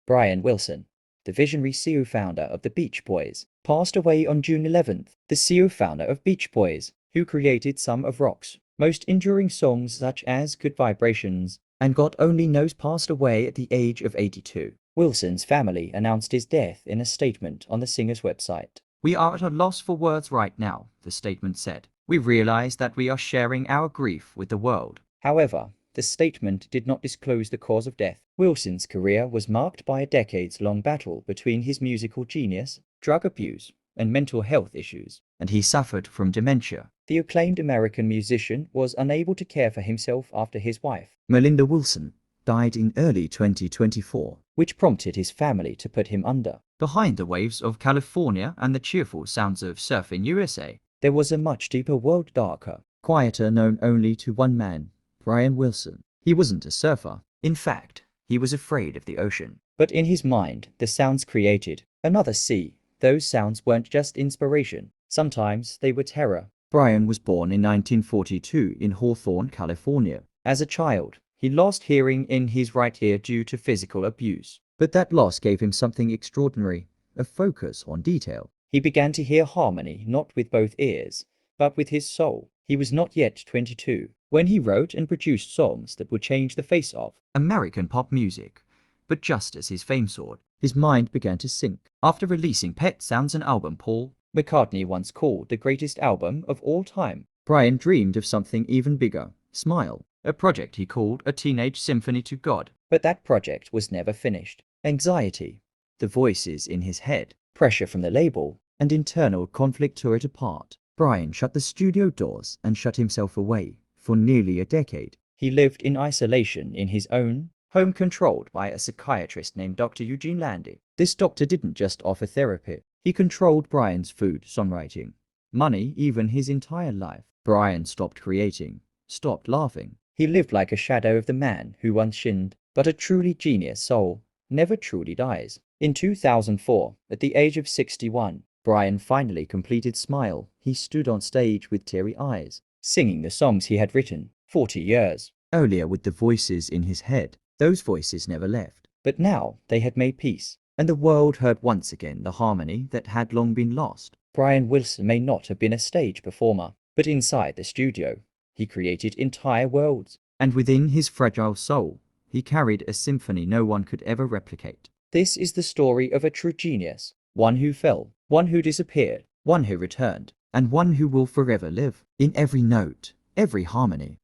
Brian Wilson, the visionary CEO founder of the Beach Boys, passed away on June 11th. The CEO founder of Beach Boys, who created some of rock's most enduring songs such as Good Vibrations and God Only Knows, passed away at the age of 82. Wilson's family announced his death in a statement on the singer's website. "We are at a loss for words right now," the statement said. "We realize that we are sharing our grief with the world." However, the statement did not disclose the cause of death. Wilson's career was marked by a decades-long battle between his musical genius, drug abuse, and mental health issues, and he suffered from dementia. The acclaimed American musician was unable to care for himself after his wife, Melinda Wilson, died in early 2024, which prompted his family to put him under. Behind the waves of California and the cheerful sounds of Surfin USA, there was a much deeper world, darker, quieter, known only to one man, Brian Wilson. He wasn't a surfer. In fact, he was afraid of the ocean. But in his mind, the sounds created another sea. Those sounds weren't just inspiration. Sometimes they were terror. Brian was born in 1942 in Hawthorne, California. As a child, he lost hearing in his right ear due to physical abuse. But that loss gave him something extraordinary, a focus on detail. He began to hear harmony not with both ears, but with his soul. He was not yet 22 when he wrote and produced songs that would change the face of American pop music. But just as his fame soared, his mind began to sink. After releasing Pet Sounds, an album Paul McCartney once called the greatest album of all time, Brian dreamed of something even bigger, Smile, a project he called a teenage symphony to God. But that project was never finished. Anxiety, the voices in his head, pressure from the label, and internal conflict tore it apart. Brian shut the studio doors and shut himself away for nearly a decade. He lived in isolation in his own home, controlled by a psychiatrist named Dr. Eugene Landy. This doctor didn't just offer therapy. He controlled Brian's food, songwriting, money, even his entire life. Brian stopped creating, stopped laughing. He lived like a shadow of the man who once shined. But a truly genius soul never truly dies. In 2004, at the age of 61, Brian finally completed Smile. He stood on stage with teary eyes, singing the songs he had written 40 years earlier with the voices in his head. Those voices never left, but now they had made peace, and the world heard once again the harmony that had long been lost. Brian Wilson may not have been a stage performer, but inside the studio, he created entire worlds, and within his fragile soul, he carried a symphony no one could ever replicate. This is the story of a true genius, one who fell, one who disappeared, one who returned, and one who will forever live in every note, every harmony,